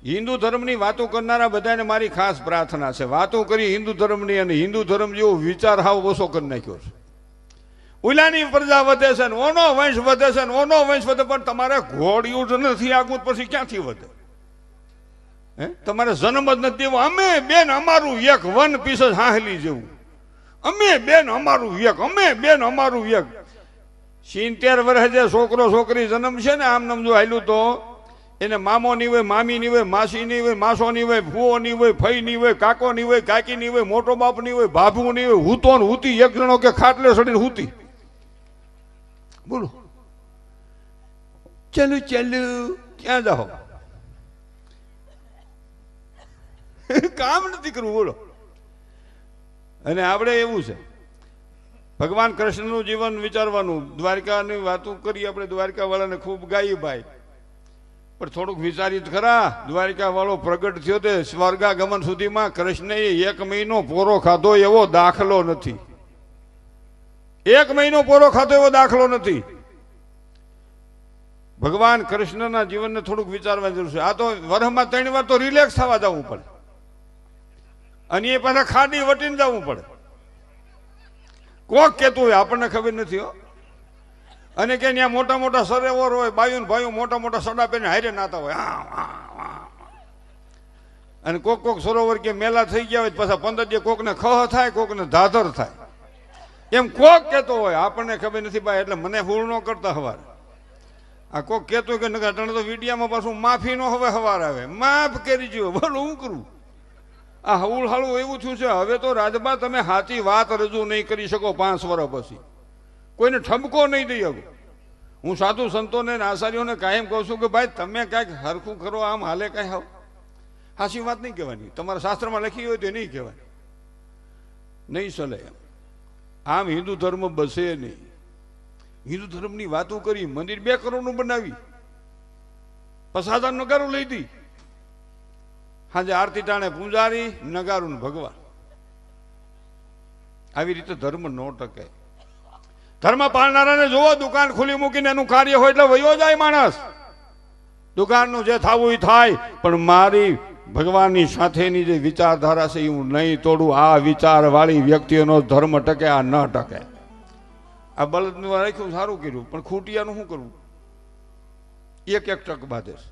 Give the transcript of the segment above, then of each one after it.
હિન્દુ ધર્મની વાતો કરનારા બધાને મારી ખાસ પ્રાર્થના છે, વાતો કરી હિન્દુ ધર્મની, અને હિન્દુ ધર્મ જેવો વિચાર હાવ ઓછો કરી નાખ્યો છે. ઉલાની પ્રજા વધે છે ને ઓનો વંશ વધે છે ને ઓનો વંશ વધે, પણ તમારે ઘોડિયું જ નથી આગું પછી ક્યાંથી વધે? હે, તમારે જન્મ જ નથી દેવો. અમે બેન અમારું એક વન પીસ જ હાહલી જેવું, અમે બેન અમારું એક, અમે બેન અમારું એક. 70 વર્ષ જે છોકરો છોકરી જન્મ છે ને, આમ નામ જો હાલ્યું તો એને મામો નહીં હોય, મામી નહીં હોય, માસી નહીં હોય, માસો નહીં હોય, ફૂઓ નહીં હોય, ફઈ નહીં હોય, કાકો નહીં હોય, કાકી નહીં હોય, મોટો બાપ નહીં હોય, ભાભુ નહીં હોય, હૂતો ને હૂતી એક જણો કે ખાટલે સડીને હૂતી. બોલો ચાલુ ચાલુ ક્યાં જાઓ? કામ નથી કરવું. બોલો. અને આપણે એવું છે, ભગવાન કૃષ્ણનું જીવન વિચારવાનું. દ્વારકાની વાતો કરી આપણે, દ્વારકા વાળાને ખૂબ ગાઈ ભાઈ, પણ થોડુંક વિચારિત ખરા. દ્વારકા વાળો પ્રગટ થયો તે સ્વર્ગાગમન સુધીમાં કૃષ્ણએ 1 મહિનો પોરો ખાધો એવો દાખલો નથી. 1 મહિનો પોરો ખાધો એવો દાખલો નથી. ભગવાન કૃષ્ણના જીવનને થોડુંક વિચારવાની જરૂર છે. આ તો વર્ષમાં 3 વાર તો રિલેક્સ થવા જવું પડે, અને એ પાછા ખાડી વટીને જવું પડે. કોક કેતું હોય, આપણને ખબર નથી હો. અને કે ત્યાં મોટા મોટા સરોવર હોય, બાયું ભાઈઓ મોટા મોટા સડા પહેરીને હારે નાતા હોય. અને કોક કોક સરોવર કે મેલા થઈ ગયા હોય, પાછા 15 દિવસ કોકને ખહ થાય, કોકને ધાધર થાય, એમ કોક કેતો હોય. આપણને ખબર નથી ભાઈ, એટલે મને ફૂલ ન કરતા હવાર. આ કોક કેતો કે નકર તો વિડીયામાં પાછું માફી નો હવે હવાર આવે, માફ કરી જો. બોલો હું કરું? આ હવળ હાળું એવું થયું છે. હવે તો રાજબા તમે સાચી વાત રજૂ નહીં કરી શકો 5 વર્ષ પછી, કોઈને ઠપકો નહીં દઈ શકો. હું સાધુ સંતોને આચાર્યોને કાયમ કહું છું કે ભાઈ તમે કાંઈક હરખું કરો, આમ હાલે કાંઈ હાવ હાચી વાત નહીં કહેવાની. તમારા શાસ્ત્રમાં લખી હોય તો નહીં કહેવાની, નહીં ચલે. આમ હિન્દુ ધર્મ બસે નહીં. હિન્દુ ધર્મની વાતો કરી, મંદિર 2 કરોડનું બનાવી, પ્રસાદન નગારું લઈ દી, સાંજે આરતી ટાણે પૂજારી, નગારું ભગવાન. આવી રીતે ધર્મ ન ટકે. ધર્મ પાળનારાને જોવો, દુકાન ખુલ્લી મૂકીને એનું કાર્ય હોય એટલે વયો જાય માણસ. દુકાનનું જે થવું એ થાય, પણ મારી ભગવાનની સાથેની જે વિચારધારા છે એ હું નહીં તોડું. આ વિચાર વાળી વ્યક્તિઓનો ધર્મ ટકે, આ ન ટકે. આ બળદનું રાખ્યું સારું કર્યું, પણ ખૂટિયાનું શું કરવું? 1 ટક બાંધે છે,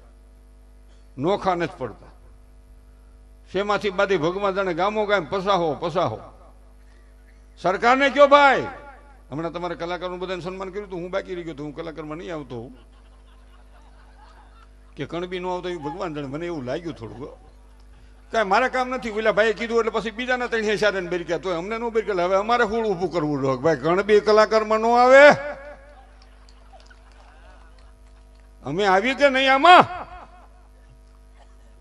નોખા નથી પડતા. શેમાંથી બાધી ભગવાન જાણે ગામો ગામ પસાહો પસાહો. સરકારને કયો ભાઈ, હમણાં તમારે કલાકારોનું બધાને સન્માન કર્યું હતું, હું બાકી રહી ગયો તો હું કલાકારમાં નહીં આવતો કે કણબી ન આવતો એવું ભગવાન જાણે. મને એવું લાગ્યું થોડું. કાંઈ મારે કામ નથી. ઓલા ભાઈ કીધું એટલે પછી બીજાના 3 સારે બેરક્યા, તો અમને ન બેરક્યા. હવે અમારે ફૂળ ઊભું કરવું જોઈએ ભાઈ, કણબી કલાકારમાં ન આવે. અમે આવી કે નહીં આમાં?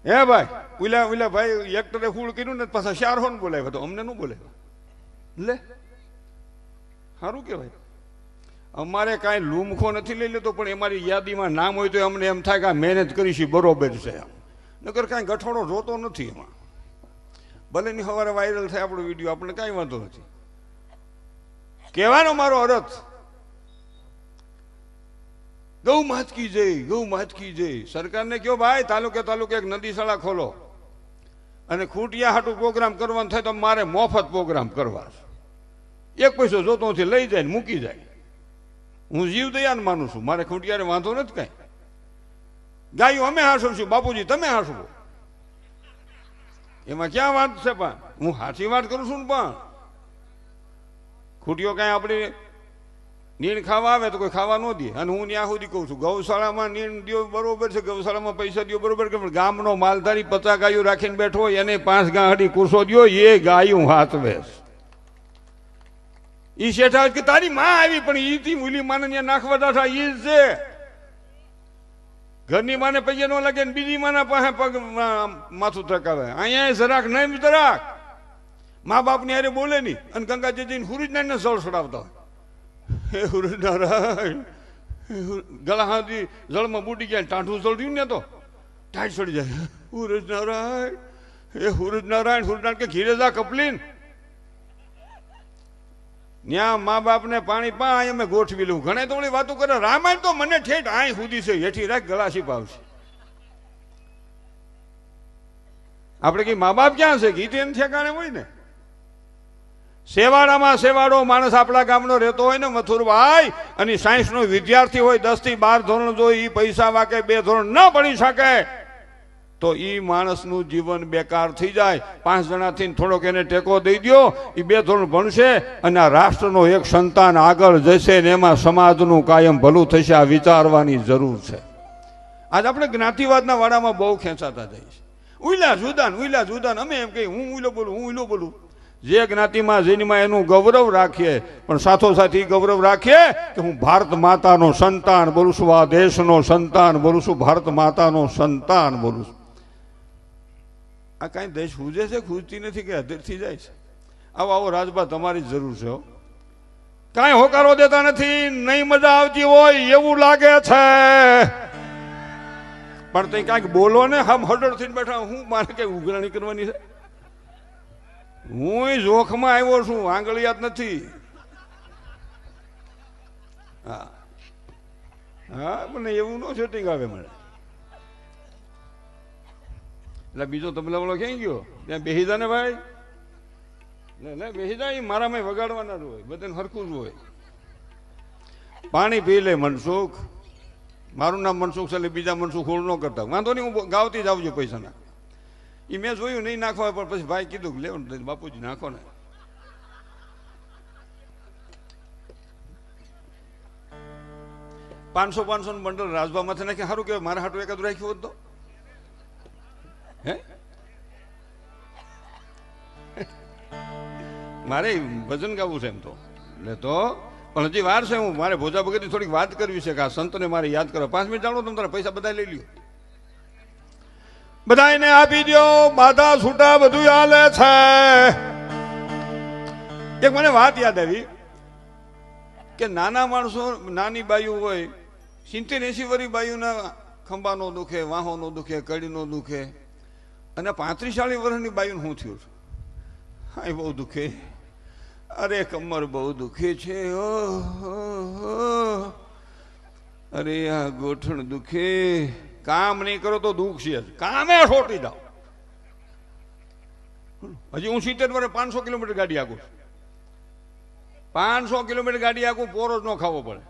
હે ભાઈ, ઓલા ભાઈ એક્ટરે ફૂળ કર્યું ને પાછા શારહોન બોલાવ્યા, તો અમને ન બોલાવ્યા. લે સારું કહેવાય. અમારે કાંઈ લૂમખો નથી લઈ લેતો, પણ અમારી યાદીમાં નામ હોય તો અમને એમ થાય કે આ મહેનત કરીશી બરોબર છે. નકર કાંઈ ગઠોડો જોતો નથી એમાં. ભલે ની સવારે વાયરલ થાય આપણો વિડીયો, આપણે કાંઈ વાંધો નથી. કહેવાનો મારો અર્થ, ગૌ માત કી જય, ગૌ માત કી જય. સરકારને કહો ભાઈ, તાલુકે તાલુકે એક નદી શાળા ખોલો, અને ખૂટિયા હાટું પ્રોગ્રામ કરવાનું થાય તો મારે મફત પ્રોગ્રામ કરવા. 1 પૈસો જોતો નથી, લઈ જાય ને મૂકી જાય. હું જીવ દયાન માનું છું, મારે ખૂટિયારે વાંધો નથી કાંઈ. ગાયું અમે હાંસવશું, બાપુજી તમે હાંસવો, એમાં ક્યાં વાત છે? પણ હું સાચી વાત કરું છું ને. પણ ખૂટીઓ કાંઈ આપણી નીણ ખાવા આવે તો કોઈ ખાવા ન દે. અને હું ત્યાં સુધી કહું છું, ગૌશાળામાં નીણ દો બરોબર છે, ગૌશાળામાં પૈસા દો બરોબર કે, પણ ગામનો માલધારી 50 ગાયો રાખીને બેઠો હોય, એને 5 ગાંહડી કુરસો દો, એ ગાયું હાથવે. ઈ શેઠા કે તારી માં આવી, પણ ઈ મૂલી માને ત્યાં નાખવા દાઠા ઈ જ છે. ઘરની માને પૈયા ન લાગે ને બીજી માના પાસે પગ માથું થકાવે. અહીંયા જરાક નહીં જરાક મા બાપની હારે બોલે નહીં, અને ગંગાજીને હુરજનારાયણને જળ ચડાવતા હોય. હે હુરજનારાયણ, ગળા હાથી જળમાં બુડી ગયા, ટાઢું જળ રહ્યું ને તો ટાઈટ ચડી જાય. હુરજનારાયણ, હે હુરજનારાયણ. હુરજનારાયણ કે ઘીરે જા કપલીન. ન્યા મા બાપ ને પાણી પા, અહીં અમે ગોઠવી લઉં. ઘણા તો ઓલી વાતો કરે. રામાયણ તો મને ઠેઠ અહીં સુધી છે, હેઠી રાખ ગળા છીપાવશે. આપણે કઈ મા બાપ ક્યાં છે? ગીત એને ઠેકાણે હોય ને. સેવાડામાં સેવાડો માણસ આપણા ગામનો રહેતો હોય ને મથુરભાઈ, અને સાયન્સનો વિદ્યાર્થી હોય, 10 થી 12 ધોરણ જો એ પૈસા વાકે 2 ધોરણ ન ભણી શકે તો એ માણસનું જીવન બેકાર થઈ જાય. 5 જણાથી થોડોક એને ટેકો દઈ દો, એ 2 ધોરણ ભણશે અને આ રાષ્ટ્રનો એક સંતાન આગળ જશે ને એમાં સમાજનું કાયમ ભલું થશે. આ વિચારવાની જરૂર છે. આજ આપણે જ્ઞાતિવાદના વાડામાં બહુ ખેંચાતા જઈએ છીએ. ઉઈલા જુદાન અમે એમ કહીએ હું ઉઈલો બોલું. જે જ્ઞાતિમાં જેનીમાં એનું ગૌરવ રાખીએ, પણ સાથોસાથ એ ગૌરવ રાખીએ કે હું ભારત માતાનો સંતાન બોલું છું, આ દેશનો સંતાન બોલું છું, ભારત માતાનો સંતાન બોલું છું. આ કાંઈ દેશ ખૂજે છે, ખૂજતી નથી કે અધીરથી જાય છે. આવો રાજભા તમારી જરૂર છે. કાંઈ હોકારો દેતા નથી, નહીં મજા આવતી હોય એવું લાગે છે, પણ તે કાંઈક બોલો ને. હમ હડળ થઈને બેઠા, હું મારે કઈ ઉઘરાણી કરવાની છે? હું જોખમાં આવ્યો છું, આંગળિયાત નથી. હા મને એવું ન સેટિંગ આવે મને. એટલે બીજો તબલા વાળો ક્યાં ગયો? ત્યાં બેહી જા ને ભાઈ, બેહી જા. મારામાં વગાડવાના જ હોય, બધાને હરખું જ હોય. પાણી પી લે મનસુખ. મારું નામ મનસુખ છે એટલે બીજા મનસુખ હોળ ન કરતા. વાંધો નહીં, હું ગાવતી જ આવજો પૈસાના. એ મેં જોયું નહીં નાખવા, પણ પછી ભાઈ કીધું લેવાનું બાપુજી નાખો ને. પાંચસો નું બંડલ રાજભા માથે નાખી સારું કહેવાય. મારા હાટું એકાદ રાખ્યું હોત તો હે. મારે ભજન ગાવું છે એમ તો, એટલે તો પણ હજી વાર છે. હું મારે ભોજા ભગતની થોડીક વાત કરવી છે કે આ સંતને મારે યાદ કરો. 5 મિનિટ જાણો તમે તારા પૈસા બધા લઈ લ્યો, બધાને આપી દો, બાધા છૂટા બધું હાલે છે. એક મને વાત યાદ આવી કે નાના માણસો, નાની બાયુ હોય, 70-80 વર્ષની બાયુના ખંભા નો દુખે, વાહો નો દુખે, કડી નો દુખે, અને 35-40 વર્ષની બાયુને શું થયું? હા બહુ દુખે, અરે કમર બહુ દુખે છે, અરે આ ગોઠણ દુખે. કામ નહીં કરો તો દુઃખ છે, કામે છોટી જાઓ. હજી હું 70 વર્ષે 500 કિલોમીટર ગાડી આકું, 500 કિલોમીટર ગાડી આકું, પોરો જ ન ખાવો પડે.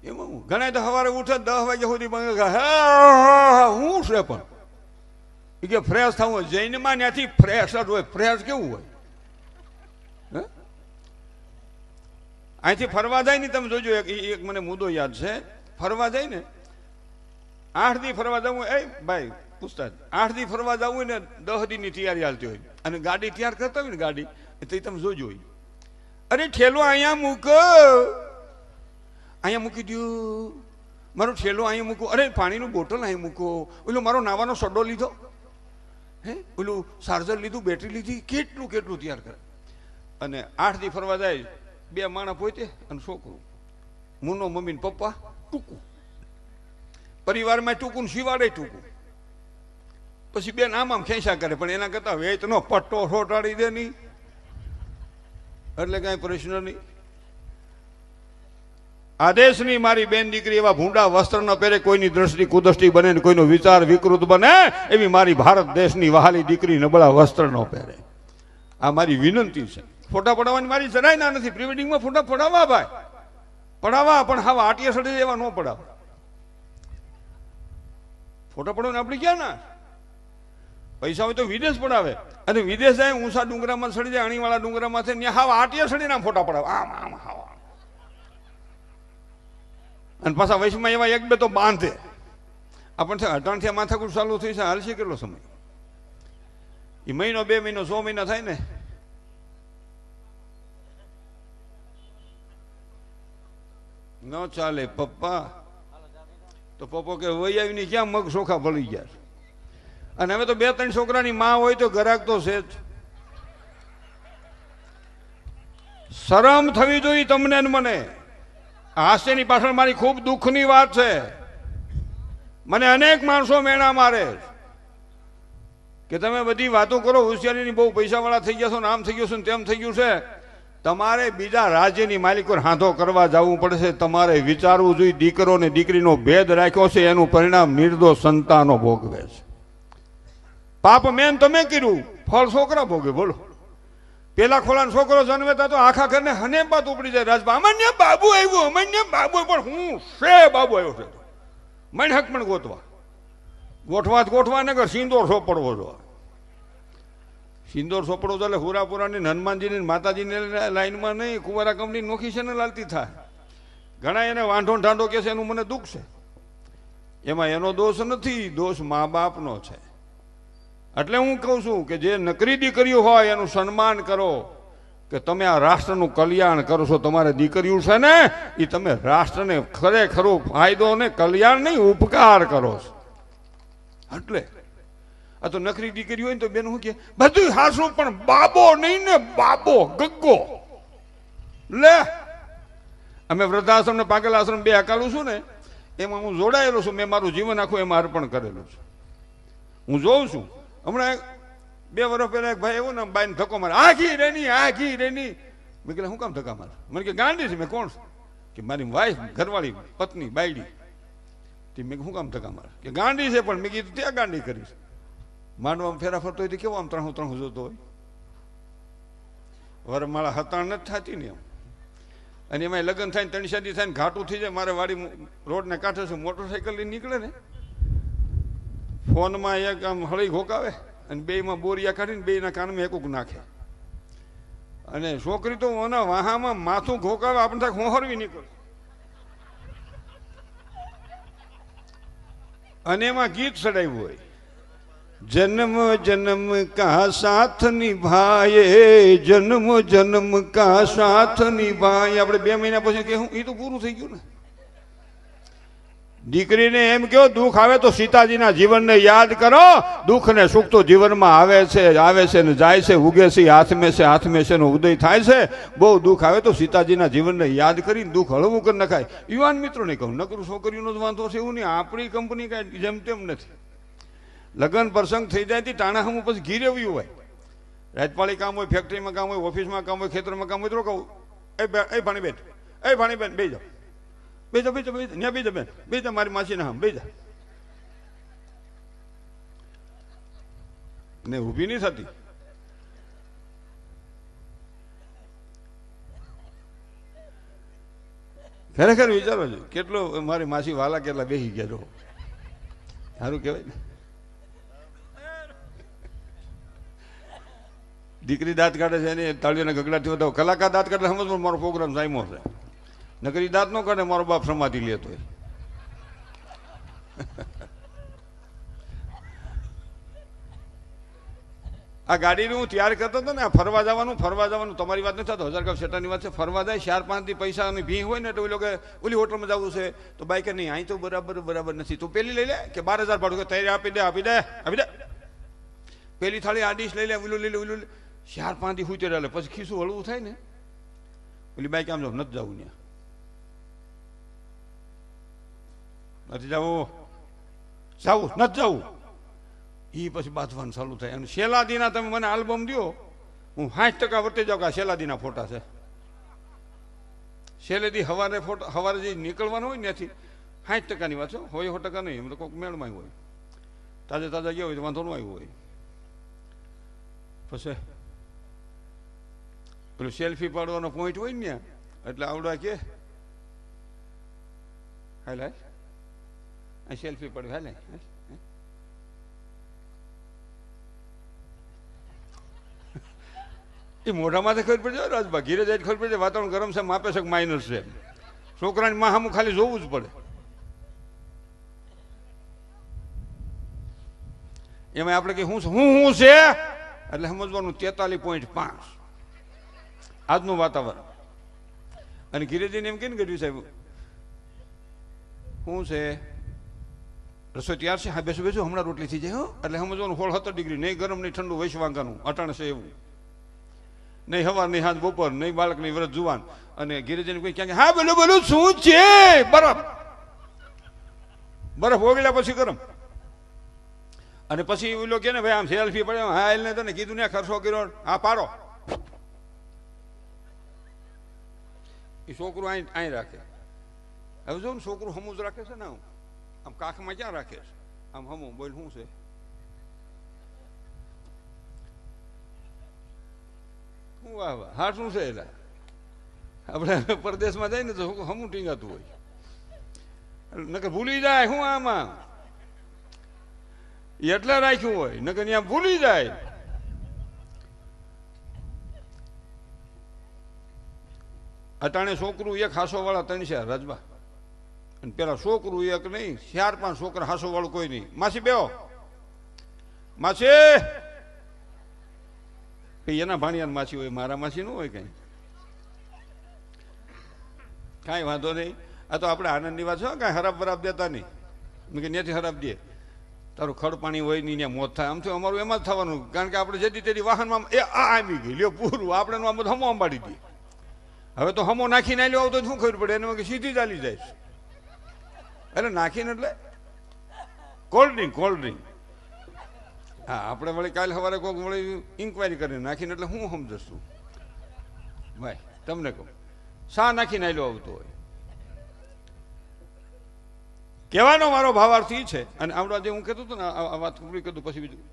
એમાં હું ઘણા તો સવારે ઉઠે 10 વાગ્યા સુધી હું છે, પણ એ કે ફ્રેશ થવું હોય. જૈનમાં ત્યાંથી ફ્રેશ જ હોય. ફ્રેશ કેવું હોય? અહીંથી ફરવા જાય ને, તમે જોજો. એક મને મુદ્દો યાદ છે. ફરવા જાય ને, 8 દી ફરવા જવું. એ ભાઈ પૂછતા 8 દી ફરવા જવું હોય ને, 10 દીની તૈયારી હાલતી હોય, અને ગાડી તૈયાર કરતા હોય ને, ગાડી તો તમે જોજો. અરે ઠેલો અહીંયા મૂકો, અહીંયા મૂકી દો, મારો ઠેલો અહીંયા મૂકો, અરે પાણીનું બોટલ અહીં મૂકો, ઓલો મારો નાવાનો સડો લીધો, હે ઓલું ચાર્જર લીધું, બેટરી લીધી, કેટલું તૈયાર કરે. અને 8 દી ફરવા જાય, 2 માણસ પોતે અને છોકરું, મુનો મમ્મી ને પપ્પા, ટૂંકું પરિવારમાં ટૂંકું, શિવાડે ટૂંકું. પછી બેન આમ ખેંચા કરે, પણ એના કરતા વેચનો પટ્ટો છોટાડી દે નહીં, એટલે કઈ પ્રશ્ન નહીં. આ દેશની મારી બેન દીકરી એવા ભૂંડા વસ્ત્ર ન પહેરે, કોઈની દ્રષ્ટિ કુદૃષ્ટિ બને ને કોઈનો વિચાર વિકૃત બને, એવી મારી ભારત દેશની વહાલી દીકરી નબળા વસ્ત્ર ન પહેરે. આ મારી વિનંતી છે. ફોટા પડાવવાની મારી જરાય ના નથી. પ્રી વેડિંગમાં ફોટા પડાવવા ભાઈ, પડાવવા, પણ હા આટિયા સડી એવા ન પડાવવા. ફોટા પડવાને આપણે ક્યાં ના? પૈસા હોય તો વિદેશ પડાવે, અને વિદેશ જાય ઊંચા ડુંગરામાં સડી જાય, અણીવાળા ડુંગરામાં છે, ત્યાં હાવ આટિયા સડીને ફોટા પડાવે, આમ હાવા. અને પાછા વયસમાં એવા 1-2 તો બાંધે. આપણને 18 માથાકૂટ ચાલુ થઈ છે. હાલશે કેટલો સમય? એ મહિનો, 2 મહિનો, 100 મહિના થાય ને. ન ચાલે પપ્પા. તો પપ્પો કે વહી આવીને ક્યાં મગ ચોખા ભળી ગયા. અને હવે તો 2-3 છોકરાની માં હોય તો ગરાક તો છે જ. શરમ થવી જોઈએ તમને ને મને. હાસ્યની પાછળ મારી ખૂબ દુઃખની વાત છે. મને અનેક માણસો મેણા મારે કે તમે બધી વાતો કરો, હોશિયારીની બહુ પૈસાવાળા થઈ ગયા છો ને, આમ થઈ ગયું છે ને તેમ થઈ ગયું છે. તમારે બીજા રાજ્યની માલિકો હાથો કરવા જવું પડશે. તમારે વિચારવું જોઈએ, દીકરો ને દીકરીનો ભેદ રાખ્યો છે, એનું પરિણામ નિર્દોષ સંતાનો ભોગવે છે. પાપ મેન તમે કર્યું, ફળ છોકરા ભોગે. બોલો, પેલા ખોલાનો છોકરો જન્મેતા તો આખા ઘરને હને બાત ઉપડી જાય. રાજભા અમાન્ય બાબુ આવ્યું, અમાન્ય બાબુ. પણ હું છે બાબુ આવ્યો છે, મને હક પણ ગોઠવા ને કર સિંદોર સોપડવો જો. સિંદોર સોપડો એટલે હુરાપુરાની હનુમાનજીની માતાજીની લાઈનમાં નહીં, કુંવારા કંપની નોખી છે ને લાલતી થાય. ઘણા એને વાંઢો ઠાંડો કે છે, એનું મને દુઃખ છે. એમાં એનો દોષ નથી, દોષ મા બાપનો છે. એટલે હું કહું છું કે જે નકરી દીકરીઓ હોય એનું સન્માન કરો, કે તમે આ રાષ્ટ્રનું કલ્યાણ કરો છો. તમારે દીકરીઓ છે ને એ તમે રાષ્ટ્રને ખરેખરો ફાયદો ને કલ્યાણ નહીં, ઉપકાર કરો છો. એટલે આ તો નકરી દીકરી હોય ને તો બેન શું કે બધું હાસું, પણ બાબો નહીં ને, બાબો ગગ્ગો. લે, અમે વૃદ્ધાશ્રમ ને પાગલ આશ્રમ બે હકાલું છું ને, એમાં હું જોડાયેલો છું. મેં મારું જીવન આખું એમાં અર્પણ કરેલું છે. હું જોઉં છું. હમણાં 2 વર્ષ પહેલા એક ભાઈ એવું ને બાઈને ધક્કો મારે, આખી રેની. મેં કીધું શું કામ ધક્કા મારે? મને કે ગાંડી છે. મેં કોણ છે? કે મારી વાઈફ, ઘરવાળી, પત્ની, બાયડી. મેં શું કામ ધક્કા મારે? કે ગાંડી છે. પણ મેં કીધું ત્યાં ગાંડી કરીશ. માંડવામાં ફેરા ફરતો હોય તો કેવો આમ ત્રણ જોતો હોય. વરમાળા હતાણ નથી થતી ને એમ. અને એમાં લગ્ન થાય ને 3 શાદી થાય ને ઘાટું થઈ જાય. મારે વાડી રોડને કાંઠે છે, મોટરસાઇકલ લઈને નીકળે ને, ફોનમાં એક આમ હળી ઘોકાવે અને બેમાં બોરિયા કાઢીને બેના કાનમાં એકુક નાખે. અને છોકરી તો ઓના વાહામાં માથું ઘોકાવે, આપણે થાય હોહરવી નીકળે. અને એમાં ગીત ચડાવ્યું હોય, જન્મ જન્મ કા સાથ નિભાયે, જન્મ જન્મ કા સાથ નિભાય. આપણે 2 મહિના પછી કે એ તો પૂરું થઈ ગયું ને. દીકરીને એમ કહો દુઃખ આવે તો સીતાજીના જીવનને યાદ કરો. દુઃખ ને સુખ તો જીવનમાં આવે છે ને જાય છે, ઉગે છે, હાથમે છે નો ઉદય થાય છે. બહુ દુઃખ આવે તો સીતાજીના જીવનને યાદ કરીને દુઃખ હળવું કરી નખાય. યુવાન મિત્રોને કહું, નકરું છોકરીઓનો જ વાંધો છે એવું નહીં. આપણી કંપની કાંઈ જેમ તેમ નથી. લગ્ન પ્રસંગ થઈ જાય ટાણા હમ પછી ઘીરેવ્યું હોય. રાજપાળી કામ હોય, ફેક્ટરીમાં કામ હોય, ઓફિસમાં કામ હોય, ખેતરમાં કામ હોય તો કહું, એ ભાણીબેન બે જાઓ, ત્યાં બે બેન બે જા, મારી માસી ના હમ બે જા. ને ઊભી નહીં થતી. ખરેખર વિચારો છો કેટલો મારી માસી વાલા કેટલા બેસી ગયા છો. સારું કહેવાય ને. દીકરી દાંત કાઢે છે એને તાળીઓના ગગડાથી વધાવો. કલાકાર દાંત કાઢે સમજ મારો પ્રોગ્રામ સાયમો છે. નકરી દાંત ન કાઢે મારો બાપ સમાધિ લેતો હોય. આ ગાડીનું હું તૈયાર કરતો હતો ને, આ ફરવા જવાનું તમારી વાત નથી થતો, 1000 કપ શેટાની વાત છે. ફરવા જાય 4-5 દી પૈસાની ભી હોય ને તો ઓલી હોટલમાં જવું છે તો બાઈક નહીં, અહીં તો બરાબર નથી, તું પેલી લઈ લે કે 12,000 ભાડું, કે તૈયારી આપી દે. પેલી થાળી આ ડીશ લઈ લે, ઓલું લઈ લે. 4-5 દી હુઈ લે, પછી ખીસું હળવું થાય ને. ઓલી બાઈક આમ જાવ, નથી જવું ત્યાં, નથી જવું, નથી જવું. એ પછી બાંધવાનું ચાલુ થાય. અને શેલાદીના તમે મને આલ્બમ દો, હું 60% વર્તી જાઉં કે આ શેલાદીના ફોટા છે. શેલેદી સવારે જે નીકળવાનું હોય ને ત્યાંથી 60%ની વાત છે, 100% નહીં. એમ તો કોઈક મેળમાં હોય, તાજા ગયા હોય તો વાંધો ન આવ્યું હોય. પછી પેલું સેલ્ફી પાડવાનો પોઈન્ટ હોય ને, એટલે આવડા કે હાલ સેલ્ફી પાડ્યું, હાલે એ મોઢામાંથી ખબર પડી જાય. રાજભા ઘીરે જાય ખબર પડી જાય વાતાવરણ ગરમ છે, માપે છે માઇનસ છે. છોકરાની માં સામું ખાલી જોવું જ પડે. એમાં આપણે કે શું છે એટલે સમજવાનું 43.5 આજનું વાતાવરણ. અને ગિરેજીને એમ કે ને ગઢવી સાહેબ શું છે, રસોઈ તૈયાર છે, હા બેસો હમણાં રોટલી થઈ જાય. એટલે સમજવાનું 16-17 ડિગ્રી, નહીં ગરમ નહીં ઠંડુ, વૈશ્વાંગાનું અટાણ છે એવું. નહીં હવાર નહીં હાથ બપોર, નહીં બાળક નહીં વ્રત જુવાન. અને ગિરિજન કોઈ ક્યાં હા બોલો શું છે, બરફ ઓગળ્યા પછી ગરમ. અને પછી ઓલો કે ને ભાઈ આમ સેલ્ફી પડ્યો, હા એને તને કીધું ને ખર્ચો કર્યો, હા પાડો. એ છોકરું અહીં રાખે. હવે જો ને છોકરું હમું જ રાખે છે ને, આમ કાખમાં ક્યાં રાખે છે, આમ હમું બોલ શું છે, વાહ વાહ હા શું છે એટલે આપણે પરદેશમાં જાય ને તો હમું ટીંગાતું હોય નકર ભૂલી જાય શું આમાં એટલે રાખ્યું હોય નકર ત્યાં ભૂલી જાય. અટાણે છોકરું એક હાસો વાળા 3 છે રાજબા અને પેલા છોકરું એક નહીં 4-5 છોકરા હાસો વાળું કોઈ નહીં. માસી બેહો માસી એના ભાણિયા માસી હોય મારા માસી ન હોય કઈ કાંઈ વાંધો નહીં. આ તો આપણે આનંદની વાત છે કાંઈ હરાબ બરાબ દેતા નહીં. મેં કે ત્યાંથી હરાબ દે તારું ખડ પાણી હોય નહીં ત્યાં મોત થાય. આમ તો અમારું એમાં જ થવાનું કારણ કે આપણે જેથી તેની વાહનમાં એ આ આવી ગઈ લ્યો પૂરું આપણે આમ બધું હમો અંબાડી દઈએ. હવે તો હમો નાખીને લ્યો આવું તો શું ખબર પડે એને સીધી ચાલી જાય એટલે નાખીને એટલે કોલ્ડ ડ્રિંક હા આપણે વળી કાલે સવારે કોઈક વળી ઇન્કવાયરી કરીને નાખીને એટલે હું સમજશું ભાઈ તમને કહું શા નાખીને લ્યો આવતો હોય. કહેવાનો મારો ભાવાર્થ એ છે અને આવડા જે હું કહેતો હતો ને આ વાત પૂરી કરું પછી બીજું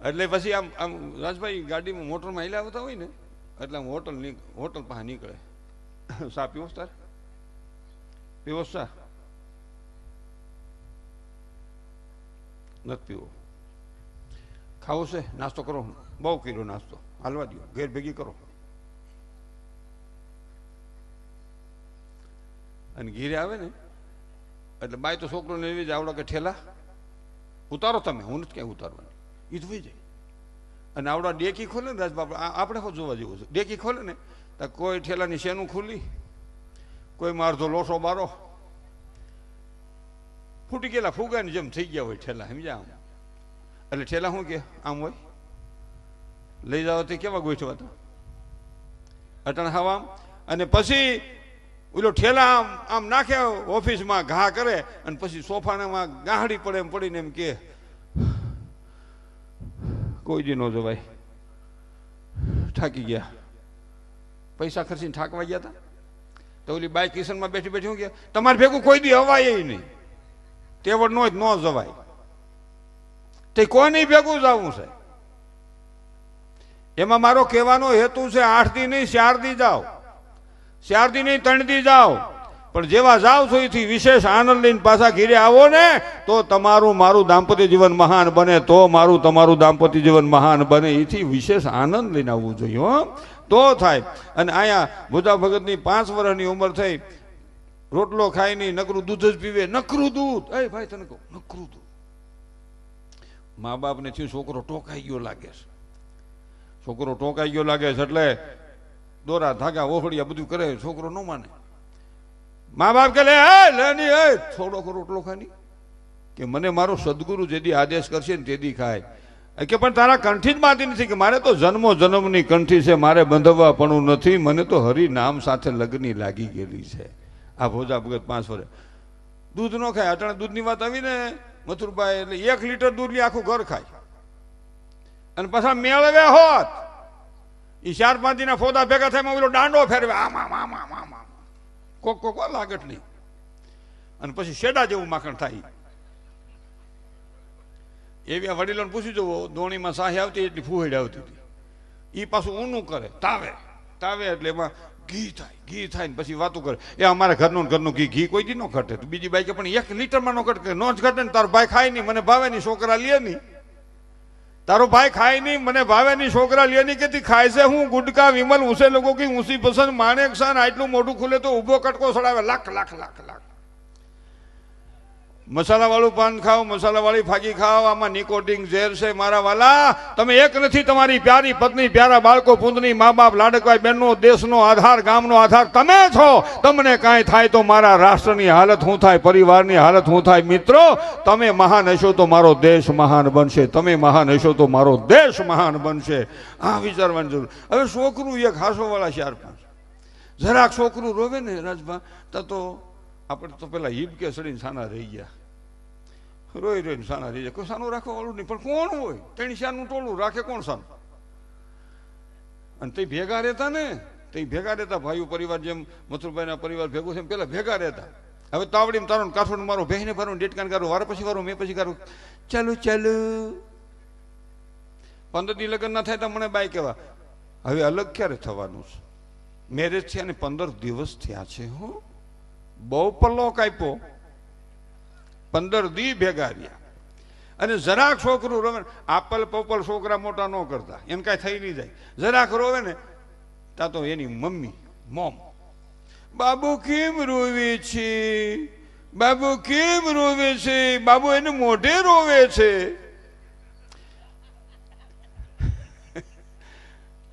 એટલે પછી આમ રાજભાઈ ગાડીમાં મોટરમાં હિલા આવતા હોય ને એટલે આમ હોટલ પાસે નીકળે સા પીવોસ્તા નથી પીવો ખાવું છે નાસ્તો કરો બહુ કર્યો નાસ્તો હાલવા દો ઘેર ભેગી કરો અને ઘીરે આવે ને એટલે બાય તો છોકરોને એવી જ આવડો કે ઠેલા ઉતારો તમે હું નથી ક્યાંય ઉતારવાની એ તો જાય અને આવડા ડેકી ખોલે ને રાજબાપ આપણે શું જોવા જેવું છે ડેકી ખોલે ને તો કોઈ ઠેલાની શેનું ખુલ્લી કોઈ મારધો લોસો બારો ફૂટી ગયેલા ફુગાની જેમ થઈ ગયા હોય ઠેલા સમજ્યા આમ એટલે ઠેલા શું કે આમ હોય લઈ જાવ તે કેવા ગોઠવા હતા અટણ હવા અને પછી ઓલો ઠેલા આમ નાખે ઓફિસમાં ઘા કરે અને પછી સોફાનામાં ગાહડી પડે એમ પડીને એમ કે કોઈ દી ન જવાય થાકી ગયા પૈસા ખર્ચીને થાકવા ગયા હતા તો ઓલી બાઈ કિશનમાં બેઠી બેઠી હું કે તમારે ભેગું કોઈ દી હવાય નહીં તેવડ નો જ ન જવાય તે કોની ભેગું જવું છે. એમાં મારો કહેવાનો હેતુ છે 8 દી નહીં 4 દી જાઓ 4 દી નહીં 3 દી જાઓ પણ જેવા જાઓ છો એથી વિશેષ આનંદ લઈને પાછા ઘીરે આવો ને તો તમારું મારું દાંપત્ય જીવન મહાન બને તો મારું તમારું દાંપત્ય જીવન મહાન બને એથી વિશેષ આનંદ લઈને આવવું જોઈએ હો તો થાય. અને અહીંયા ભુજા ભગતની 5 વર્ષની ઉંમર થઈ રોટલો ખાય નહીં નકરું દૂધ જ પીવે નકરું દૂધ એ ભાઈ તને કહું નકરું દૂધ મા બાપને થયું છોકરો ટોકાઈ ગયો લાગે છે છોકરો ટોકાઈ ગયો લાગે છે એટલે દોરા ધાગા ઓહળિયા બધું કરે છોકરો ન માને મા બાપ કે લે લેની થોડોક રોટલો ખાની કે મને મારો સદગુરુ જેદી આદેશ કરશે ને તેદી ખાય કે પણ તારા કંઠી જ બાંધી નથી કે મારે તો જન્મો જન્મની કંઠી છે મારે બંધવા પણ નથી મને તો હરિ નામ સાથે લગ્ની લાગી ગયેલી છે. આ ભોજા ભગત 5 વર્ષ દૂધ ન ખાય અટાણે દૂધની વાત આવી ને મથુરભાઈ એટલે 1 લીટર દૂધની આખું ઘર ખાય અને પાછા મેળવે હોત એ 4-5 દીના ફોદા ભેગા થાય ઓલો દાંડો ફેરવે આમ આમ આમ આમ આમ આમ કોક લાગટ નહીં અને પછી શેડા જેવું માખણ થાય. એવી આ વડીલોને પૂછી જવો દોણીમાં સાહી આવતી એટલી ફૂહેડ આવતી હતી એ પાછું ઊનું કરે તાવે એટલે એમાં ઘી થાય ને પછી વાતું કરે એ અમારા ઘરનું ઘી કોઈ દી ન ઘટે તો બીજી બાઈ કે પણ 1 લીટરમાં ન ઘટે ન જ ઘટે ને તારો ભાઈ ખાય નહીં મને ભાવે નહીં છોકરા લે નહીં તારો ભાઈ ખાય નહીં મને ભાવે નહીં છોકરા લે નહીં કે ખાય છે હું ગુટકા વિમલ ઉસે લોકો की ऊंची पसंद मानेक सन आटલું મોઢું ખુલે તો ઉભો કટકો સડાવે લાખ લાખ લાખ લાખ મસાલા વાળું પાન ખાઓ મસાલા વાળી ફાકી ખાઓ આમાં નિકોટિન ઝેર છે મારા વાલા તમે એક નથી તમારી પ્યારી પત્ની પ્યારા બાળકો પુંદની મા બાપ લાડકવાઈ બહેનો દેશનો આધાર ગામનો આધાર તમે છો તમને કાંઈ થાય તો મારા રાષ્ટ્રની હાલત શું થાય પરિવારની હાલત શું થાય મિત્રો તમે મહાન હશો તો મારો દેશ મહાન બનશે તમે મહાન હશો તો મારો દેશ મહાન બનશે આ વિચારવાની જરૂર. હવે છોકરું એક હાસો વાળા 4-5 જરાક છોકરું રોવે ને રાજભા તો આપણે તો પેલા હિબ કે સડીને સાના રહી ગયા રોઈને સાના રહી જાય કોઈ સાનું રાખવા વાળું નહીં પણ કોણ હોય 3-4નું ટોળું રાખે કોણ સાનું અને તે ભેગા રહેતા ને તે ભેગા રહેતા ભાઈઓ પરિવાર જેમ મથુરભાઈના પરિવાર ભેગું છે પેલા ભેગા રહેતા. હવે તાવડીમાં તારો કાઠોડ મારો ભેહીને ભરું ડેટકાન કરું વાર પછી વારું મેં પછી કરું ચાલુ ચાલુ 15 દી લગ્ન ના થાય તો મને બાઈ કહેવા હવે અલગ ક્યારે થવાનું છે? મેરેજ થયા ને 15 દિવસ થયા છે. હું બહુ પલ્લો કાપ્યો. 15 દી ભેગા રહ્યા અને જરાક છોકરું રોવે, આપલ પોપલ છોકરા મોટા ન કરતા, એને કાંઈ થઈ નહીં જાય. જરાક રોવે ને તા તો એની મમ્મી મોમ, બાબુ કેમ રોવે છે, બાબુ કેમ રોવે છે, બાબુ એને મોઢે રોવે છે.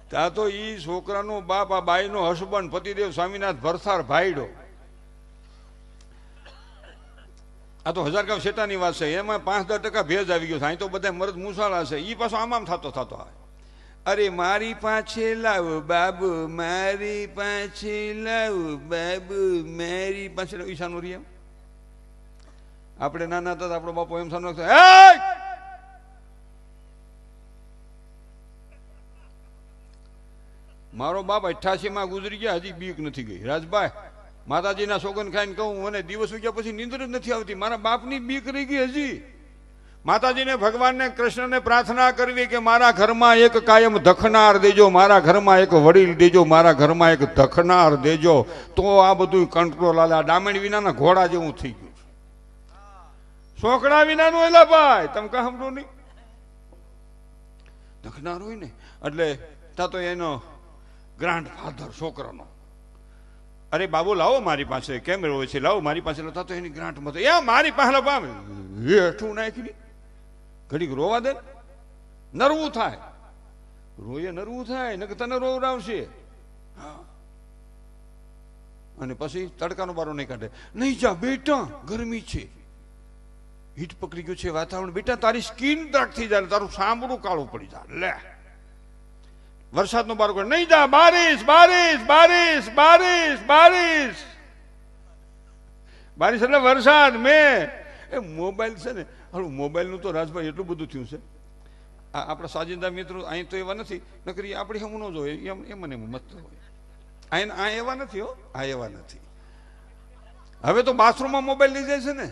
ત્યાં તો ઈ છોકરાનો બાપ આ બાઈનો હસબન્ડ પતિદેવ સ્વામિનાથ ભરસાર ભાઈડો. આ તો હજારગાંવ શેટાની વાત છે, એમાં 5-10% ભેજ આવી ગયો. અહીં તો બધા મરદ મુસાળા છે. ઈ પાછો આમ થતો આવે, અરે મારી પાસે લાવ બાબુ, મારી પાસે લાવ બાબુ, મારી પાસે લાવ. ઈશાનો રી એમ આપણે નાના હતા આપણો બાપુ એમ સાનો મારો બાપ 88 ગુજરી ગયા, હજી બીક નથી ગઈ. રાજભાઈ માતાજીના સોગન ખાઈને કહું, મને દિવસ ઉગ્યા પછી નીંદર જ નથી આવતી. મારા બાપની બીક રહી ગઈ હજી. માતાજીને ભગવાનને કૃષ્ણને પ્રાર્થના કરવી કે મારા ઘરમાં એક કાયમ દખનાર દેજો, મારા ઘરમાં એક વડીલ દેજો, મારા ઘરમાં એક દખનાર દેજો, તો આ બધું કંટ્રોલ આલે. આ ડામણ વિનાના ઘોડા જેવું થઈ ગયું, સોકડા વિનાનું. એલા ભાઈ તમે કહો સમજો નહીં, દખનાર હોય ને એટલે તા તો એનો ગ્રાન્ડ ફાધર છોકરાનો, અરે બાબુ લાવો મારી પાસે, કેમ રોવે છે, લાવો મારી પાસે. તા તો એની ગ્રાન્ટ મત એ મારી પાસે પામે હેઠું નાખી ઘડીક રોવા દે, નરવું થાય, રોયે નરવું થાય ને તને રોવડાવશે. અને પછી તડકાનો બારો નહીં કાઢે, નહીં જા બેટા ગરમી છે, હીટ પકડી ગયું છે વાતાવરણ, બેટા તારી સ્કીન ડાર્ક થઈ જાય, તારું સાંભળું કાળું પડી જાય. લે વરસાદનો બારો કાઢે, નહીં જા બારિશ બારિશ બારિશ બારિશ બારિશ બારિશ એટલે વરસાદ. મેં એ મોબાઈલ છે ને, હાલું મોબાઈલનું તો રાજભાઈ એટલું બધું થયું છે. આ આપણા સાજિંદા મિત્રો અહીં તો એવા નથી, નકરી આપણી હમ ન જોઈએ એમ મને મત હોય. અહીં આ એવા નથી, હો આ એવા નથી. હવે તો બાથરૂમમાં મોબાઈલ લઈ જાય છે ને,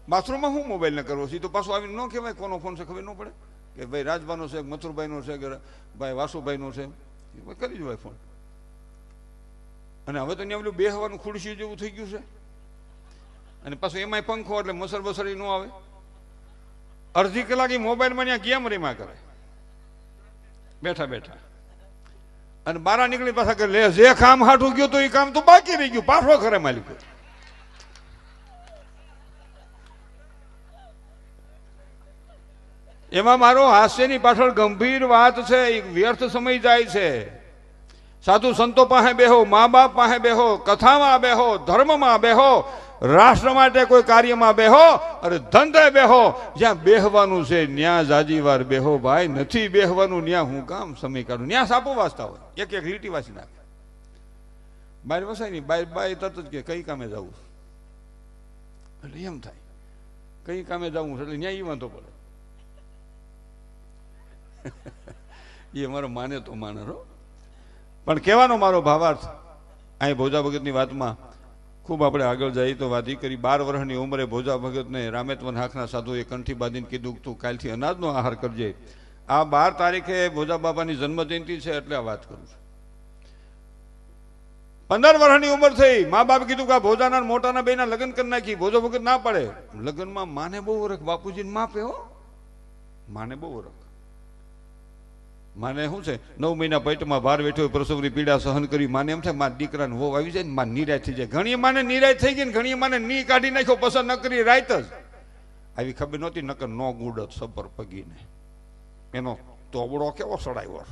બાથરૂમમાં હું મોબાઈલ ને કરવો છે, તો પાછું આવીને ન કહેવાય કોનો ફોન છે, ખબર ન પડે કે ભાઈ રાજભાનો છે, મથુરભાઈનો છે, કે ભાઈ વાસુભાઈનો છે, કરી દેવાય ફોન. અને હવે તો ત્યાં પેલું બેહવાનું ખુરશી જેવું થઈ ગયું છે, અને પાછું એમાંય પંખો એટલે મસર બસરી ન આવે. અડધી કલાક એ મોબાઈલમાં ત્યાં ગેમ રેમા કરે બેઠા બેઠા, અને બારા નીકળી પાછા કે લે જે કામ હાટું ગયો તો એ કામ તો બાકી રહી ગયું, પાછો કરે માલિક. એમાં મારો હાસ્યની પાછળ ગંભીર વાત છે, વ્યર્થ સમય જાય છે. સાધુ સંતો પાસે બેહો, મા બાપ પાસે બેહો, કથામાં બેહો, ધર્મમાં બેહો, રાષ્ટ્ર માટે કોઈ કાર્યમાં બેહો, અરે ધંધે બેહો. જ્યાં બેહવાનું છે ન્યા જાજી વાર બેહો ભાઈ, નથી બેહવાનું ન્યા હું કામ સમય કાઢું. ન્યા સાપો વાંચતા હોય, એક એક લીટી વાંચી નાખે. બાર વસાય નહીં, બાય તરત જ કે કઈ કામે જવું, એટલે એમ થાય કઈ કામે જવું, એટલે ન્યા એ વાંધો પડે. એ અમારો માને તો માને રો, પણ કહેવાનો મારો ભાવાર્થ અહીં ભોજા ભગતની વાતમાં ખૂબ આપણે આગળ જઈએ તો વાત કરી. 12 વર્ષની ઉંમરે ભોજા ભગતને રામેત્વન હાંખના સાધુએ કંઠી બાંધીને કીધું તું કાલથી અનાજનો આહાર કરજે. આ 12 તારીખે ભોજા બાબાની જન્મ જયંતિ છે એટલે આ વાત કરું છું. 15 વર્ષની ઉંમર થઈ, મા બાપ કીધું કે આ ભોજાના મોટાના બેના લગ્ન કરી નાખી. ભોજો ભગત ના પડે. લગ્નમાં માને બહુ વરખ, બાપુજીને માપે હો, માને બહુ વરખ. માને શું છે 9 મહિના પેટમાં ભાર બેઠો, પ્રસવની પીડા સહન કરી. માને એમ થાય મારા દીકરાને હોવ આવી જાય ને મારે નિરાશ થઈ જાય. ઘણી માને નિરાશ થઈ ગઈ ને ઘણી માને ની કાઢી નાખ્યો, પસંદ ન કરી રાત જ આવી. ખબર નહોતી નકર નો ગુડત સબર પગીને એનો તોબડો કેવો સડાયો.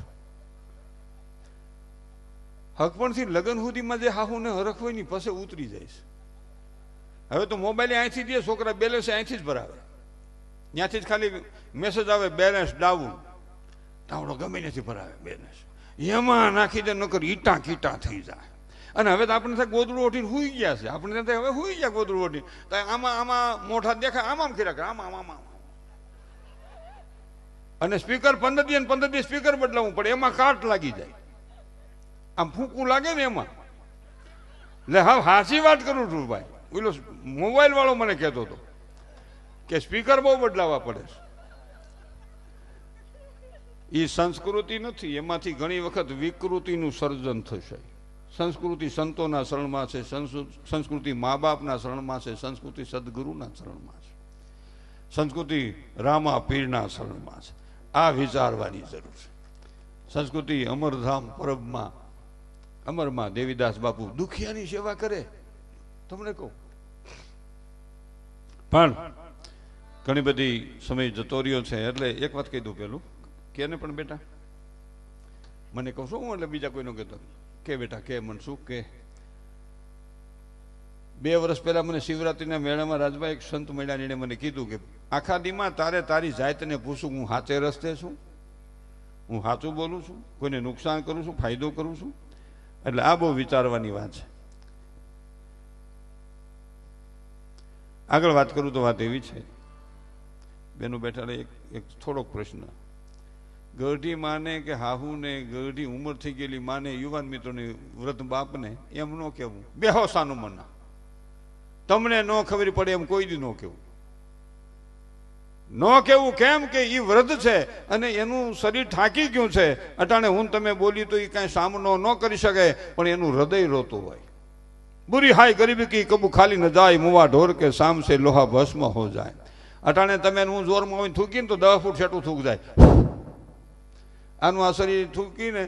હકપણથી લગ્ન સુધીમાં જે હાહુને હરખ હોય ની પછી ઉતરી જાય છે. હવે તો મોબાઈલ અહીંથી દે, છોકરા બેલેન્સ અહીંથી જ ભરાવે, ત્યાંથી જ ખાલી મેસેજ આવે બેલેન્સ ડાઉન. તાવડો ગમે નથી ભરાવે બેલેન્સ, એમાં નાખી દે નકર ઈટા કીટા થઈ જાય. અને હવે તો આપણે થાય ગોદડું ઓઠીને હુઈ ગયા છે, આપણે ત્યાં હવે હુઈ ગયા ગોદડું ઓઠીને. તો આમાં મોઢા દેખાય, આમ ખીરા કરે, આમાં. અને સ્પીકર 15 દી સ્પીકર બદલાવવું પડે, એમાં કાટ લાગી જાય, આમ ફૂંકું લાગે ને એમાં. એટલે હા હાચી વાત કરું છું ભાઈ, પેલો મોબાઈલ વાળો મને કહેતો હતો કે સ્પીકર બહુ બદલાવવા પડે છે. એ સંસ્કૃતિ નથી, એમાંથી ઘણી વખત વિકૃતિનું સર્જન થશે. સંસ્કૃતિ સંતોના શરણમાં છે, સંસ્કૃતિ મા બાપના શરણમાં છે, સંસ્કૃતિ સદગુરુના શરણમાં છે, સંસ્કૃતિ રામા પીરના શરણમાં છે. આ વિચારવાની જરૂર છે. સંસ્કૃતિ અમરધામ પરબમાં અમરમાં દેવીદાસ બાપુ દુખિયાની સેવા કરે, તમને કહું. પણ ઘણી બધી સમય જતો રહ્યો છે એટલે એક વાત કહી દઉં. પેલું કેને પણ બેટા મને કહું છું હું, એટલે બીજા કોઈનો કહેતો કે બેટા કે મને શું કે 2 વર્ષ પહેલા મને શિવરાત્રીના મેળામાં રાજભાઈ એક સંત મળ્યા, એને મને કીધું કે આખા દીમાં તારે તારી જાતને પૂછું હું સાચે રસ્તે છું, હું સાચું બોલું છું, કોઈને નુકસાન કરું છું, ફાયદો કરું છું. એટલે આ બહુ વિચારવાની વાત છે. આગળ વાત કરું તો વાત એવી છે, બેનો બેઠા એક થોડોક પ્રશ્ન. ગઢી માને કે હાહુને, ગઢી ઉંમર થઈ ગયેલી માને, યુવાન મિત્રોને, વૃદ્ધ બાપને એમ ન કહેવું બેહો સાનું મના, તમને ન ખબર પડે એમ કોઈ દી ન કહેવું. ન કહેવું કેમ કે એ વૃદ્ધ છે અને એનું શરીર થાકી ગયું છે. અટાણે હું તમે બોલી તો એ કાંઈ સામનો ન કરી શકે, પણ એનું હૃદય રોતું હોય. बुरी हाय गरीबी की कबू खाली न जाए, मुआ ढोर के शाम से लोहा भस्म हो जाए. अटाणे तमे हूँ जोर में थूकी तो 10 फूट छेटू थूक जाए. आनु आ शरीर थूकी ने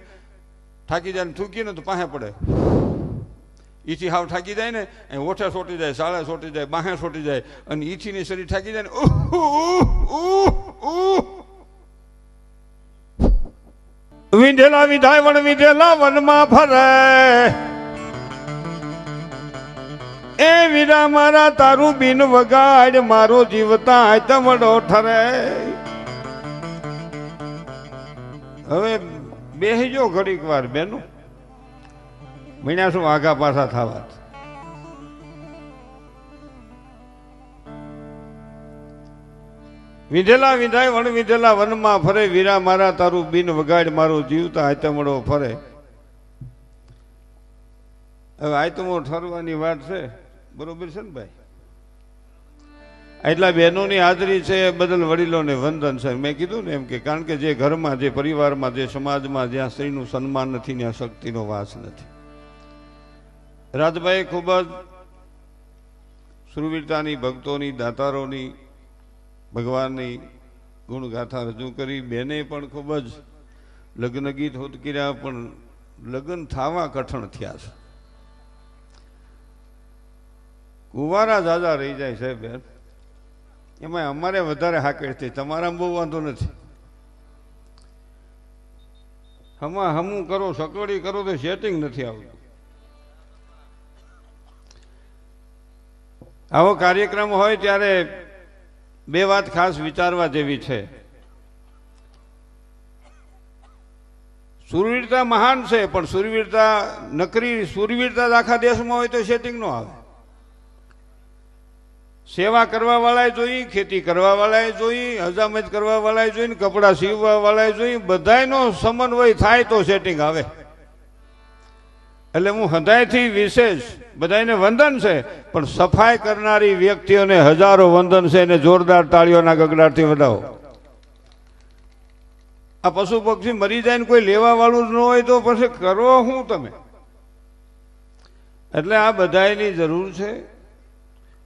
थाकी जाए, थूकी ने तो पाहे पड़े. ईथी हाव थाकी जाए ने ओठे सोटी जाए, साड़े सोटी जाए, बाहे सोटी जाए, और ईथी ने शरीर थाकी जाए. विंधेला विधाय वन विधेला वन में फरे, ए वीरा मारा तारू बिन वगाड़, मारो जीवता तमड़ो ठरे. હવે બેહજો ઘડીક વાર બેનો, મહિના શું આગા પાછા થવા. વિધેલા વિધાય વણ વિધેલા વનમાં ફરે, વીરા મારા તારું બિન વગાડ, મારો જીવતા આયતમડો ફરે. હવે આયતમો ઠરવાની વાત છે, બરોબર છે ને ભાઈ? એટલા બહેનોની હાજરી છે એ બદલ વડીલોને વંદન છે. મેં કીધું ને એમ કે કારણ કે જે ઘરમાં, જે પરિવારમાં, જે સમાજમાં જ્યાં સ્ત્રીનું સન્માન નથી ત્યાં શક્તિનો વાસ નથી. રાજભાઈ ખૂબ જ શુરવીરતાની, ભક્તોની, દાતારોની, ભગવાનની ગુણગાથા રજૂ કરી. બેને પણ ખૂબ જ લગ્ન ગીત હોત કર્યા, પણ લગ્ન થવા કઠણ થયા છે. કુંવારા જાજા રહી જાય છે બેન, એમાં અમારે વધારે હાકેડ થઈ, તમારામાં બહુ વાંધો નથી. હમું કરો, સકવડી કરો તો સેટિંગ નથી આવતું. આવો કાર્યક્રમ હોય ત્યારે 2 વાત ખાસ વિચારવા જેવી છે. સુરવીરતા મહાન છે, પણ સુરવીરતા નકરી સુરવીરતા આખા દેશમાં હોય તો સેટિંગ ન આવે. સેવા કરવા વાળાએ જોઈ, ખેતી કરવા વાળાએ જોઈ, હજામત કરવા વાળાએ જોઈ, કપડા સીવવા વાળાએ જોઈ, બધાયનો સમન્વય થાય તો સેટિંગ આવે. એટલે હું હૃદયથી વિશેષ બધાને વંદન છે, પણ સફાઈ કરનારી વ્યક્તિઓને હજારો વંદન છે, અને જોરદાર તાળીઓના ગગડાટથી વધાવો. આ પશુ પક્ષી મરી જાય ને કોઈ લેવા વાળું જ ન હોય તો પછી કરો શું તમે? એટલે આ બધાની જરૂર છે.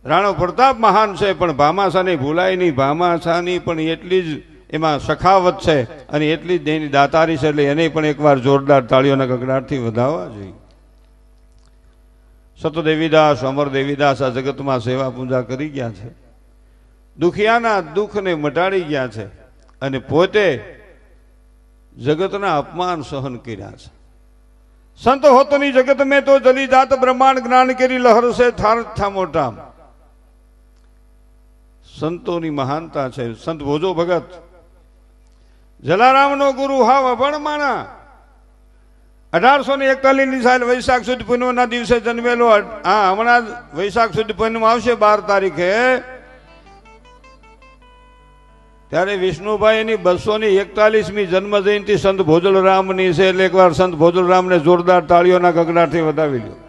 રાણો પ્રતાપ મહાન છે, પણ ભામાશાની ભૂલાય નહીં. ભામાશાની પણ એટલી જ એમાં સખાવત છે અને એટલી જ એની દાતારી છે, એટલે એને પણ એકવાર જોરદાર તાળીઓના ગગડાટથી વધાવવા જોઈએ. સત દેવીદાસ, અમર દેવીદાસ આ જગતમાં સેવા પૂજા કરી ગયા છે, દુખિયાના દુઃખને મટાડી ગયા છે, અને પોતે જગતના અપમાન સહન કર્યા છે. સંત હોતની જગત મેં તો જલી જાત, બ્રહ્માંડ જ્ઞાન કરી લહર છે થાર થા મોટા. સંતોની મહાનતા છે. સંત ભોજો ભગત જલારામનો ગુરુ હાવ અભણમાણા, 1841 સાલ વૈશાખ સુદ પૂનમના દિવસે જન્મેલો. હા, હમણાં વૈશાખ સુદ પૂનમ આવશે 12 તારીખે, ત્યારે વિષ્ણુભાઈની 241મી જન્મ જયંતિ સંત ભોજલરામની છે. એટલે એકવાર સંત ભોજલરામને જોરદાર તાળીઓના ગગડાટથી વધાવી લ્યો.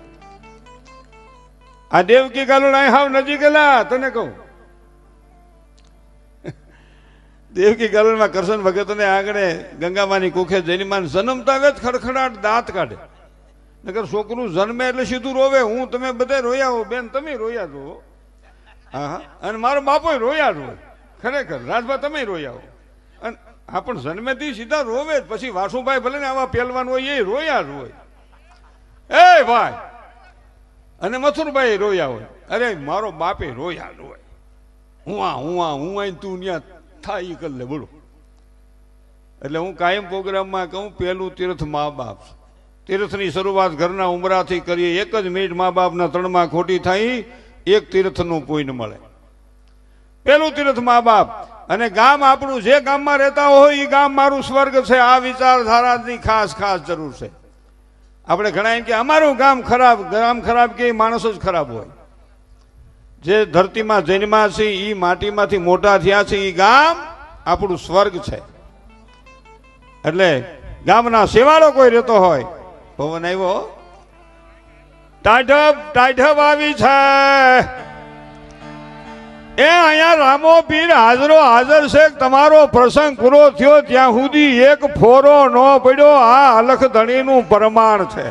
આ દેવકી કાલુડા હાવ નજીક એલા, તને કહું દેવકી ગાલનમાં કરશન ભગતને આંગણે ગંગામાની કુખે જૈનમાન જન્મતા આવે જ ખડખડાટ દાંત કાઢે. નકર છોકરું જન્મે એટલે સીધું રોવે. હું તમે બધા રોયા હો બેન, તમે રોયા છો. હા હા, અને મારો બાપો રોયા જ હોય. ખરેખર રાજભા તમે રોયા હો. અને હા, પણ જન્મેથી સીધા રોવે જ. પછી વાસુભાઈ ભલે ને આવા પહેલવાન હોય એ રોયા જ હોય. એ ભાઈ, અને મથુરભાઈ રોયા હોય. અરે મારો બાપે રોયા જ હોય. હું આઈ તું ત્યાં થાય એ કરી લે. બોલો. એટલે હું કાયમ પ્રોગ્રામમાં કહું, પહેલું તીર્થ મા બાપ. તીર્થની શરૂઆત ઘરના ઉમરાથી કરીએ. એક જ મિનિટ મા બાપના તણમાં ખોટી થાય, એક તીર્થનું પુણ્ય મળે. પેલું તીર્થ મા બાપ. અને ગામ આપણું, જે ગામમાં રહેતા હોય એ ગામ મારું સ્વર્ગ છે. આ વિચારધારાની ખાસ ખાસ જરૂર છે. આપણે ઘણા એમ કે અમારું ગામ ખરાબ કે માણસ જ ખરાબ હોય. જે ધરતીમાં જન્મ્યા છે એ માટીમાંથી મોટા થયા છે એ ગામ આપણું સ્વર્ગ છે. એટલે ગામના સેવાળો કોઈ રહેતો હોય, પવન આવ્યો, ટાઢબ આવી છે, એ અહીંયા રામો પીર હાજર છે. તમારો પ્રસંગ પૂરો થયો ત્યાં સુધી એક ફોરો ન પડ્યો. આ અલખ ધણીનું પ્રમાણ છે.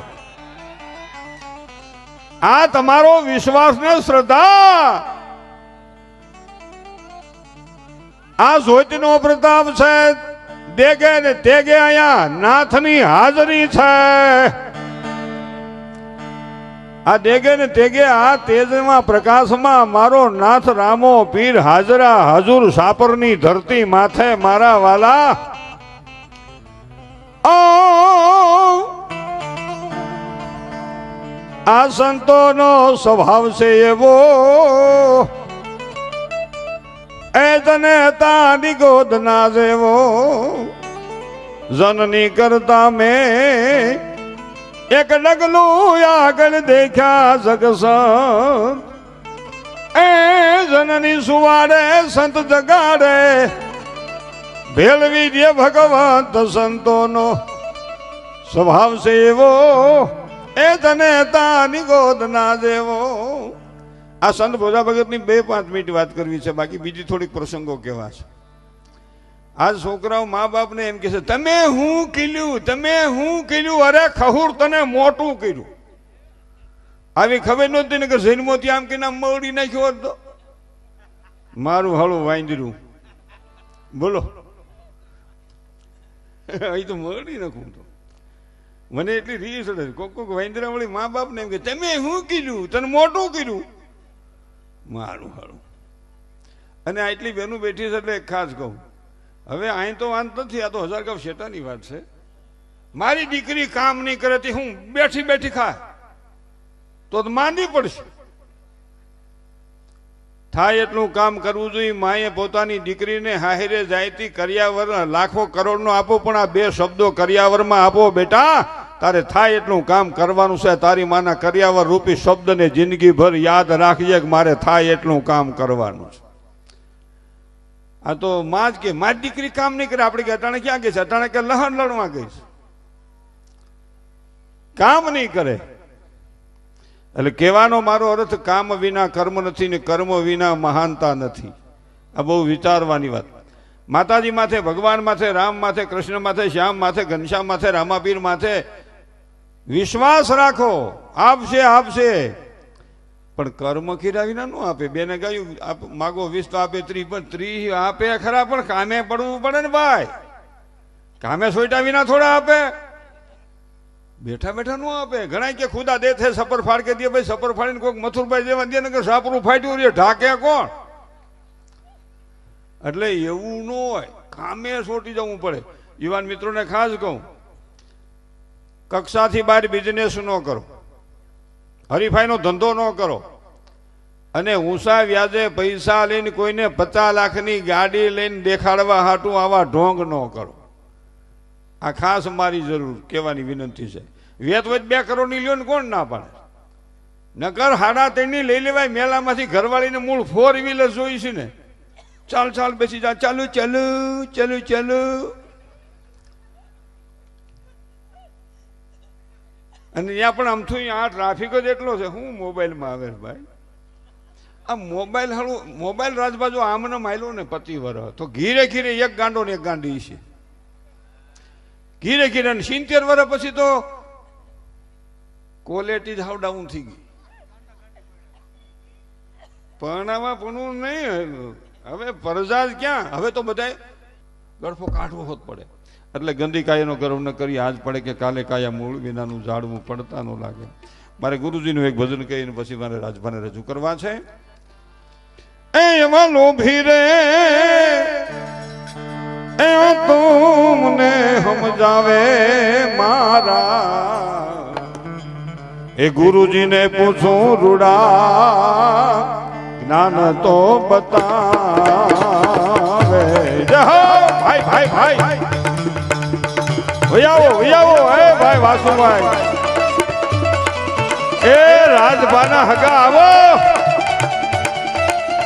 આ તમારો વિશ્વાસ ને શ્રદ્ધા, આ જ્યોતિનો પ્રતાપ છે. દેગે ને તેગે અહીંયા નાથની હાજરી છે. આ દેગે ને તેગે આ તેજમાં પ્રકાશમાં મારો નાથ રામો પીર હાજરા હજુર સાપરની ધરતી માથે મારા વાલા. આ સંતોનો સ્વભાવ છે એવો, એ તને તારી ગોદના જેવો. જનની કરતા મેં એક ડગલું આગળ દેખ્યા જગસંત. એ જનની સુવાડે સંત જગાડે, ભેળવી દે ભગવંત સંતોનો સ્વભાવ છે એવો, એ તને તાની ગોદના જેવો. આ સંત ભોજા ભગતની 2-5 મિનિટ વાત કરવી છે, બાકી બીજી થોડીક પ્રસંગો કહેવા છે. આ છોકરાઓ મા બાપને એમ કે છે, તમે હું કર્યું. અરે ખહુર તને મોટું કર્યું. આવી ખબર નહોતી ને કે જન્મોથી આમ કે નામ મળી નાખ્યો હોત તો મારું હળું વાંદરું. બોલો, અહીં તો મળી નાખું. તો મને એટલી રીસ ચડે. કોક વાંદરા વળી મા બાપ ને એમ કે તમે શું કર્યું, તને મોટું કર્યું, મારું હારું. અને આટલી બહેનું બેઠી છે એટલે ખાસ કહું, હવે અહીં તો વાંધ નથી, આ તો હજાર ગાવ શેટાની વાત છે. મારી દીકરી કામ નહીં કરે તે હું બેઠી ખાય તો માંદી પડશે. થાય એટલું કામ કરવું જોઈએ. માએ પોતાની દીકરીને હાહેરે જાયતી કર્યાવર લાખો કરોડનો આપો, પણ આ 2 શબ્દો કર્યાવરમાં આપો. બેટા, તારે થાય એટલું કામ કરવાનું છે. તારી માના કર્યાવર રૂપી શબ્દને જિંદગીભર યાદ રાખજે કે મારે થાય એટલું કામ કરવાનું છે. આ તો માં જ કે મારી દીકરી કામ નહીં કરે. આપણે કે અટાણે ક્યાં ગઈ છે? અટાણે કે લહણ લડવા ગઈ છે, કામ નહીં કરે. એટલે કહેવાનો મારો અર્થ કામ વિના કર્મ નથી ને કર્મ વિના મહાનતા નથી. આ બહુ વિચારવાની વાત. માતાજી માથે, ભગવાન માથે, રામ માથે, કૃષ્ણ માથે, શ્યામ માથે, ઘનશ્યામ માથે, રામાપીર માથે વિશ્વાસ રાખો. આપશે, પણ કર્મ કર્યા વિના ન આપે. બેને કહ્યું માગો 20 તો આપે 30, પણ 30 આપે ખરા, પણ કામે પડવું પડે ને ભાઈ. કામે સોઈટા વિના થોડા આપે, બેઠા ન આપે. ઘણા કે ખુદા દે છે સપર ફાડ કે દે. ભાઈ સપર ફાડીને કોઈક મથુરભાઈ જેવા દે ને કે સાપરું ફાટ્યું રે, ઢાકે કોણ? એટલે એવું ન હોય, કામે સોટી જવું પડે. યુવાન મિત્રોને ખાસ કહું, કક્ષાથી બહાર બિઝનેસ ન કરો, હરીફાઈનો ધંધો ન કરો, અને ઊંચા વ્યાજે પૈસા લઈને કોઈને 50 લાખની ગાડી લઈને દેખાડવા હાટું આવા ઢોંગ ન કરો. આ ખાસ મારી જરૂર કહેવાની વિનંતી છે. વેત 2 કરોડની લ્યો ને કોણ ના પાડે? નકર 3.5 લઈ લેવાય. મેલામાંથી ઘરવાળીને મૂળ 4 વ્હીલર જોઈ છે ને, ચાલ બેસી જા, ચાલુ. અને ત્યાં પણ આમથું આ ટ્રાફિક જ એટલો છે. હું મોબાઈલમાં આવે ભાઈ, આ મોબાઈલ હાલું મોબાઈલ રાજબાજુ આમને માયલો ને પતિ વર તો ઘીરે ઘીરે એક ગાંડો ને એક ગાંડી છે ઘીરે ઘીરે 70 વર્ષ પછી તો ક્વોલિટી જ હાવ ડાઉન થઈ ગઈ પરણાવા પણ નહીં હવે પરજા ક્યાં હવે તો બધાય ગળફો કાઢવો હોત પડે એટલે ગંદી કાયાનો ગર્વ ન કરી આજ પડે કે કાલે કાયા મૂળ વિનાનું ઝાડવું પડતા ન લાગે મારે ગુરુજીનું એક ભજન કહીને પછી મારે રાજભાને રજૂ કરવા છે એમાં લોભી રે એ તુમને સમજાવે મારા એ ગુરુજીને પૂછું રૂડા જ્ઞાન તો બતાવે ભાઈ ભાઈ ભાઈ ભૈયાઓ હે ભાઈ વાસુભાઈ એ રાજભાના હગા આવો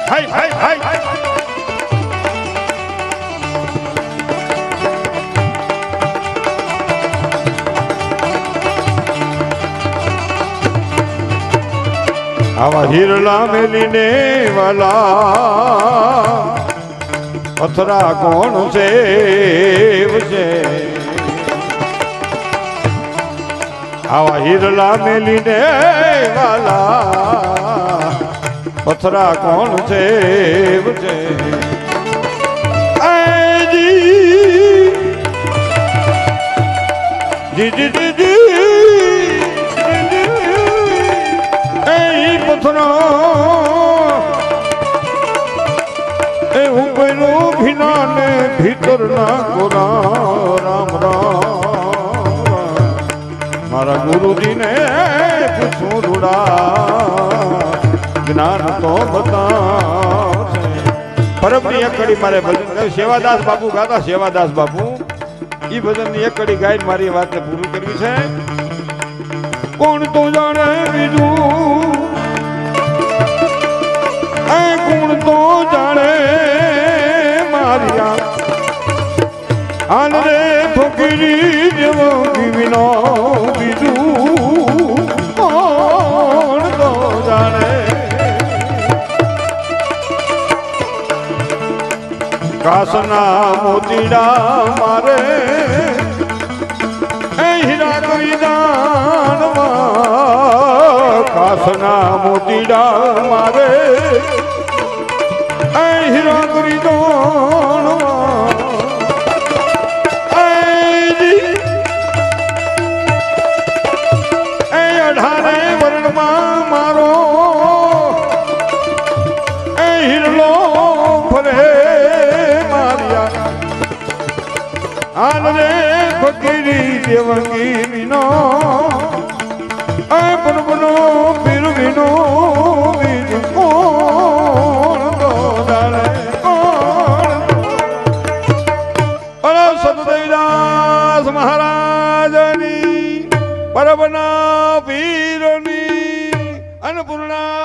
ભાઈ ભાઈ ભાઈ આવા હિરલા મેલીને વાલા પથરા કોણ છે આવા હિરલા મેલીને વાલા પથરા કોણ છે જી જી જી જી એ ઉપેલો ભીના ને ભીતર ના ગોરા રામ રામ મારા ગુરુજી ને પૂછું રૂડા જ્ઞાન તો બતા પરમની એક કડી મારે ભજન સેવાદાસ બાપુ ગાતા સેવાદાસ બાપુ ઈ ભજનની એક કડી ગાઈને મારી વાતને પૂરું કરવી છે કોણ તો જાણે બીજું કોણ તો જાણે મારિયા હાલ રે ફકીરી જેવો વિનો બીજું કોણ તો જાણે કાસના મોતીડા મારે હીરા કરી દાનમાં કાસના મોતીડા મારે હીરા કરી દાનમાં અઢારે વર્ણમાં મારો હીરલો ફરે માર્યા હાલ રે ફકીરી દેવંગી વિનો બનો પીર વિનો બીજું કોણ તો જાણે કોણ સતદેવદાસ મહારાજની પરબના પીરની અન્નપૂર્ણા